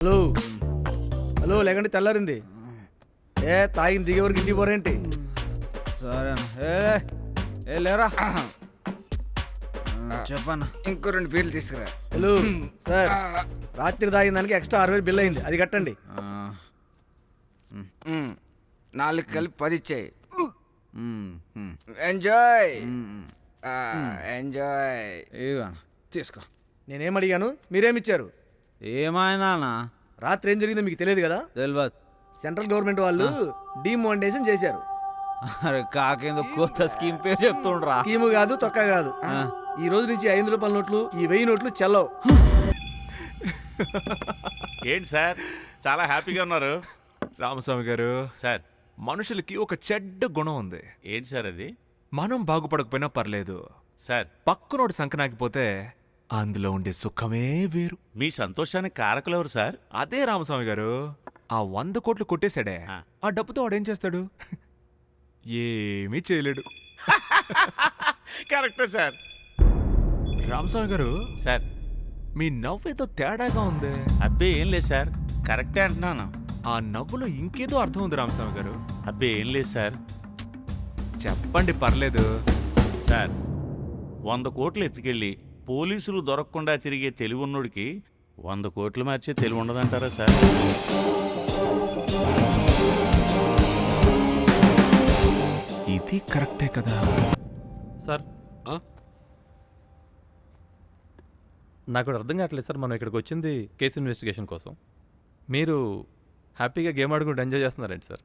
Hello hello లేకండి తెల్లారింది. తాగిన దిగే వరకు ఇంటికి పోరేంటి? సరే ఏ లేరా చెప్పన్నా. ఇంకో 2 బీర్లు తీసుకురా. హలో సార్, రాత్రి తాగిన దానికి ఎక్స్ట్రా 60 బిల్ అయింది, అది కట్టండి. 4 కలిపి 10 ఇచ్చాయి. Enjoy enjoy. తీసుకో. నేనేం అడిగాను, మీరేమిచ్చారు? ఏమైందా అన్న? రాత్రి ఏం జరిగిందో మీకు తెలియదు కదా. తెలియదు. సెంట్రల్ గవర్నమెంట్ వాళ్ళు డిమానిటైజేషన్ చేశారు. అరే కాకేందో కొత్త స్కీమ్ పేరు చెప్తుండ్రా. స్కీము కాదు, తొక్క కాదు. ఈ రోజు నుంచి 500 రూపాయల నోట్లు, ఈ 1000 నోట్లు చెల్లవు. ఏంటి సార్ చాలా హ్యాపీగా ఉన్నారు? రామస్వామి గారు, సార్ మనుషులకి ఒక చెడ్డ గుణం ఉంది. ఏంటి సార్ అది? మనం బాగుపడకపోయినా పర్లేదు, సార్ పక్కనోడు సంకనాకిపోతే అందులో ఉండే సుఖమే వేరు. మీ సంతోషానికి కారకులు ఎవరు సార్? అదే రామస్వామి గారు, ఆ 100 కోట్లు కొట్టేశాడే, ఆ డబ్బుతో వాడేం చేస్తాడు? ఏమీ చేయలేడు. కరెక్టే సార్. రామస్వామి గారు, సార్ మీ నవ్వేదో తేడాగా ఉంది. అబ్బే ఏం లేదు సార్, కరెక్టే అంటున్నాను. ఆ నవ్వులో ఇంకేదో అర్థం ఉంది రామస్వామి గారు. అబ్బే ఏం లేదు సార్. చెప్పండి, పర్లేదు. సార్ 100 కోట్లు ఎత్తుకెళ్ళి పోలీసులు దొరకకుండా తిరిగే తెలివి ఉన్నోడికి 100 కోట్లు మార్చే తెలివి ఉండదంటారా సార్? ఇది కరెక్టే కదా సార్. నాకు అర్థం కావట్లేదు సార్, మనం ఇక్కడికి వచ్చింది కేసు ఇన్వెస్టిగేషన్ కోసం. మీరు హ్యాపీగా గేమ్ ఆడుకుంటూ ఎంజాయ్ చేస్తున్నారండి సార్.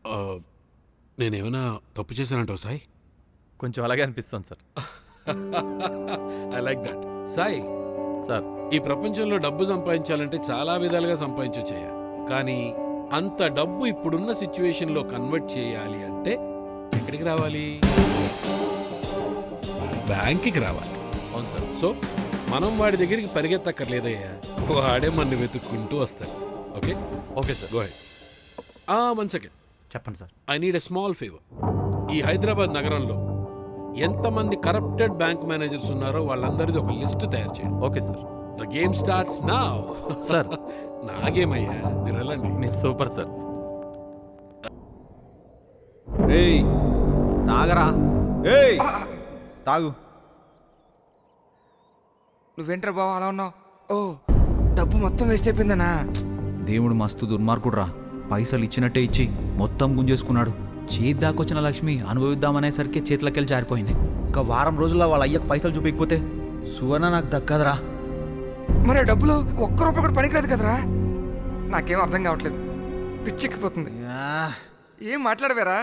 నేనేమైనా తప్పు చేశానంటావు సాయి? కొంచెం అలాగే అనిపిస్తుంది sir. I like that. Sai, sir ఈ ప్రపంచంలో డబ్బు సంపాదించాలంటే చాలా విధాలుగా సంపాదించొచ్చయ్యా. కానీ అంత డబ్బు ఇప్పుడున్న సిచ్యువేషన్లో కన్వర్ట్ చేయాలి అంటే ఎక్కడికి రావాలి? బ్యాంక్కి రావాలి. అవును సార్. సో మనం వాడి దగ్గరికి పరిగెత్తక్కర్లేదయ్యా, వాడే మన వెతుక్కుంటూ వస్తాడు. Okay okay sir. Go ahead. 1 second. చెప్పండి sir. I need a small favour. ఈ హైదరాబాద్ నగరంలో ఎంతమంది కరప్టెడ్ బ్యాంక్ మేనేజర్స్ ఉన్నారో వాళ్ళందరిది ఒక లిస్ట్ తయారు చేయండి. Okay sir. The game starts now. Sir నా గేమ్ అయ్యా, మీరు వెళ్ళండి. మీరు సూపర్ సార్. ఏయ్ తాగరా. ఏయ్ తాగు. నువ్వేంట్రా బావ అలా ఉన్నావు? ఓ, డబ్బు మొత్తం వేస్ట్ అయిపోయిందనా? దేవుడు మస్తు దుర్మార్గుడ్రా. పైసలు ఇచ్చినట్టే ఇచ్చి మొత్తం గుంజేసుకున్నాడు. చేతి దాకొచ్చిన లక్ష్మి అనుభవిద్దామనేసరికి చేతులకెళ్ళి జారిపోయింది. ఒక వారం రోజుల్లో వాళ్ళ అయ్యకు పైసలు చూపించకపోతే సువర్ణ నాకు దక్కదురా. మరి ఆ డబ్బులు ఒక్క రూపాయి కూడా పనికిరాదు కదరా? నాకేం అర్థం కావట్లేదు, పిచ్చెక్కిపోతుంది. ఏం మాట్లాడవేరా?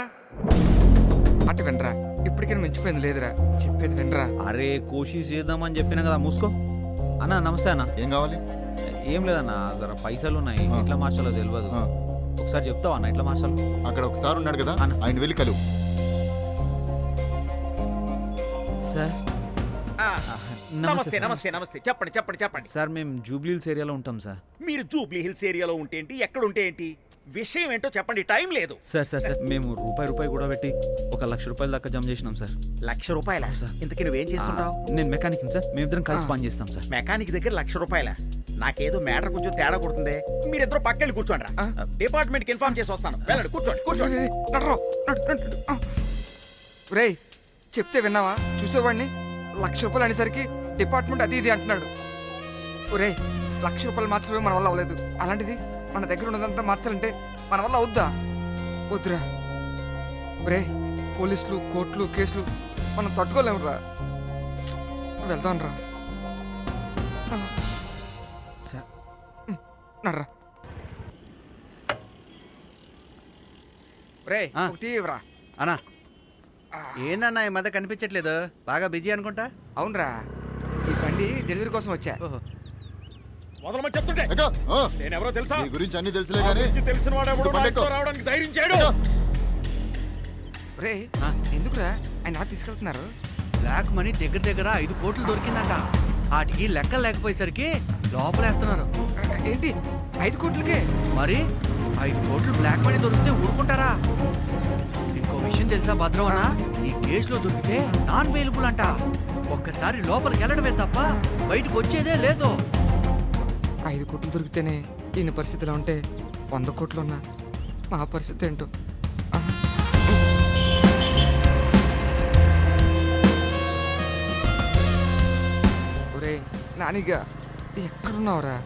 అటు వినరా, ఇప్పటికైనా మించిపోయింది లేదురా, చెప్పేది వినరా. అరే కోషిష్ చేద్దామని చెప్పినా కదా, మూసుకో. అన్న నమస్తే అన్న. ఏం కావాలి? ఏం లేదన్న, జర పైసలు ఉన్నాయి, ఎట్లా మార్చాలో తెలియదు. ఒకసారి చెప్తావా అన్న ఎట్లా మార్చాలో? అక్కడ ఒకసారి ఉన్నాడు కదా, అన్న. ఆయన వెళ్ళి కలువు. సార్ నమస్తే నమస్తే నమస్తే. చెప్పండి చెప్పండి చెప్పండి. సార్ మేము జూబ్లీ హిల్స్ ఏరియాలో ఉంటాం సార్. మీరు జూబ్లీ హిల్స్ ఏరియాలో ఉంటే ఏంటి, ఎక్కడ ఉంటే ఏంటి, విషయం ఏంటో చెప్పండి, టైం లేదు. సార్ సార్ సార్ మేము రూపాయి కూడా పెట్టి 1 లక్ష రూపాయల దాకా జమ చేసినాం సార్. ₹1,00,000? సార్. ఇంతకీ నువ్వేం చేస్తుంటావు? నేను మెకానిక్ సార్, మేమిద్దరం కలిసి పని చేస్తాం సార్. మెకానిక్ దగ్గర ₹1,00,000? నాకేదో మ్యాటర్ కొంచెం తేడా కొడుతుంది. మీరిద్దరు పక్కెళ్ళి కూర్చోండి రా. డిపార్ట్మెంట్ కి ఇన్ఫార్మ్ చేసి వస్తాను. వెళ్ళండి, కూర్చోండి కూర్చోండి. రే, చెప్తే విన్నావా? చూసేవాడిని ₹1,00,000 అనేసరికి డిపార్ట్మెంట్ అది ఇది అంటున్నాడు. ఒరే, ₹1,00,000 మార్చడమే మన వల్ల అవ్వలేదు, అలాంటిది మన దగ్గర ఉన్నదంతా మార్చాలంటే మన వల్ల అవుద్దా? వద్దురా. ఒరే, పోలీసులు, కోర్టులు, కేసులు మనం తట్టుకోలేమురా. వెళ్దాం రా. నడ్రా. రే, ఒకటి ఇవ్వరా. అన్నా ఏందన్నా ఈ మధ్య కనిపించట్లేదు, బాగా బిజీ అనుకుంటా. అవునరా, ఈ బండి డెలివరీ కోసం వచ్చా. వదలమని చెప్తుంటే ఎక్కో. ఓ, నేనెవరో తెలుసా? నీ గురించి అన్ని తెలుసులే నా కానీ గురించి తెలిసిన వాడు ఎవడో ఇటు బండి ఎక్కు. నాతో రావడానికి ధైర్యం చేయడు. రే, ఎందుకురా ఆయన అలా తీసుకెళ్తున్నారు? బ్లాక్ మనీ దగ్గర దగ్గర 5 కోట్లు దొరికిందంట. వాటికి లెక్కలు లేకపోయేసరికి లోపలేస్తున్నారు. ఏంటి 5 కోట్లకే? మరి 5 కోట్లు బ్లాక్ మనీ దొరికితే ఊరుకుంటారా? ఇంకో విషయం తెలుసా భద్రం అన్న, ఈ కేసులో దొరికితే నాన్ అవైలబుల్ అంట. ఒక్కసారి లోపలికి వెళ్ళడమే తప్ప బయటకు వచ్చేదే లేదు. 5 కోట్లు దొరికితేనే ఈయన పరిస్థితి ఇలా ఉంటే 100 కోట్లు ఉన్నా మా పరిస్థితి ఏంటో. ఆ. ఒరే నానిగా ఎక్కడున్నావురా?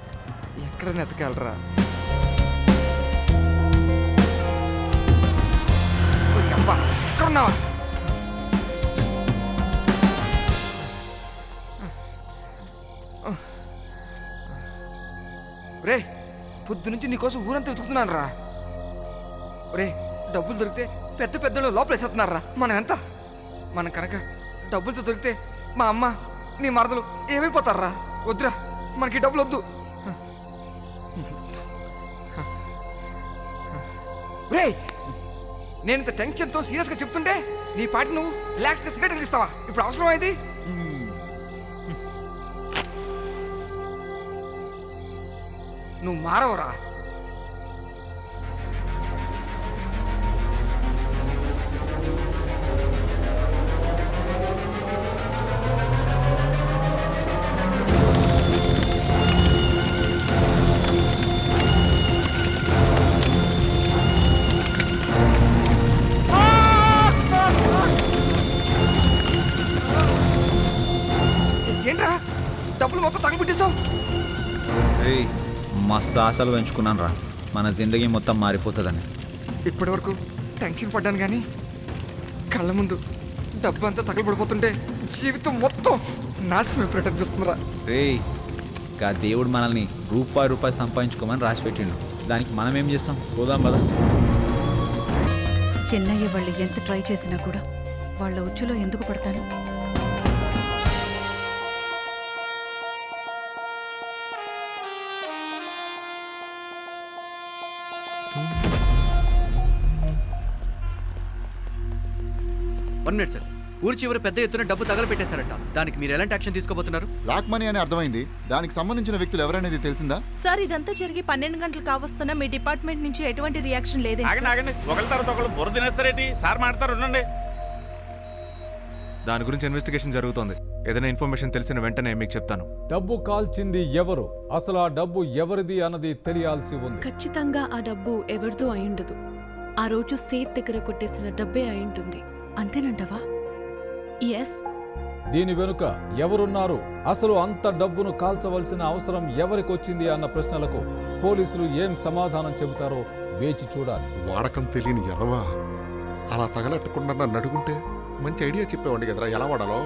ఎక్కడ నెతకాలరా? ఎక్కడున్నావా? రే పొద్దు నుంచి నీకోసం ఊరంతా వెతుకుతున్నాను రా. రే డబ్బులు దొరికితే పెద్ద పెద్దలు లోపల వేసేస్తున్నారా? మనం ఎంత? మనం కనుక డబ్బులతో దొరికితే మా అమ్మ నీ మరదలు ఏమైపోతారా? వద్దురా, మనకి డబ్బులు వద్దు. రే నేను ఇంత టెన్షన్తో సీరియస్గా చెప్తుంటే నీ పాటి నువ్వు రిలాక్స్గా సిగరెట్ వెలిగిస్తావా? ఇప్పుడు అవసరం అయింది. నువ్వు మారవరా? ఏంట్రా డబ్బులు మొత్తం తగబెట్టేశావు? ఏయ్ మస్తు ఆశలు పెంచుకున్నాను రా, మన జిందగీ మొత్తం మారిపోతుందని. ఇప్పటి వరకు టెన్షన్ పడ్డాను కానీ కళ్ళ ముందు డబ్బు అంతా తగలబడిపోతుంటే జీవితం మొత్తం నాశనం అయిపోయినట్టు అనిపిస్తుందిరా. రేయ్ గా దేవుడు మనల్ని రూపాయి సంపాదించుకోమని రాసి పెట్టిండు, దానికి మనం ఏం చేస్తాం? పోదాం పదా. ఎన్నయ్య వాళ్ళు ఎంత ట్రై చేసినా కూడా వాళ్ళ ఉచ్చులో ఎందుకు పడతాను? One minute sir. ఊరి చివరి పెద్ద ఎత్తున డబ్బు తగలపెట్టేశారట. దానికి మీరు ఎలాంటి యాక్షన్ తీసుకోబోతున్నారు? బ్లాక్ మనీ అని అర్థమైంది. దానికి సంబంధించిన వ్యక్తులు ఎవరనేది తెలిసిందా? సార్ ఇదంతా జరిగి 12 గంటలు కావస్తున్నా మీ డిపార్ట్మెంట్ నుంచి ఎటువంటి రియాక్షన్ లేదండి. ఆగండి ఆగండి, ఒకరి తర్వాత ఒకళ్ళు బుర్ర తినేస్తారేంటి? సార్ మాడతారు, ఉండండి. దాని గురించి ఇన్వెస్టిగేషన్ జరుగుతోంది. ఏదైనా ఇన్ఫర్మేషన్ తెలిసిన వెంటనే మీకు చెప్తాను. డబ్బు కాల్చింది ఎవరు, అసలు ఆ డబ్బు ఎవరిది అన్నది తెలియాల్సి ఉంది. ఖచ్చితంగా ఆ డబ్బు ఎవరిదో అయిండదు. ఆ రోజు సేత్ దగ్గర కొట్టేసిన డబ్బే అయింటుంది. అంతేనంటావా? ఎస్. దీని వెనుక ఎవరున్నారు, అసలు అంత డబ్బును కాల్చవలసిన అవసరం ఎవరికొచ్చింది అన్న ప్రశ్నలకు పోలీసులు ఏం సమాధానం చెబుతారో వేచి చూడాలి. వాడకం తెలియని ఎదవా అలా తగలెట్టకుండా నన్ను అడుగుంటే మంచి ఐడియా చెప్పేవాడి కదరా ఎలా వాడాలో.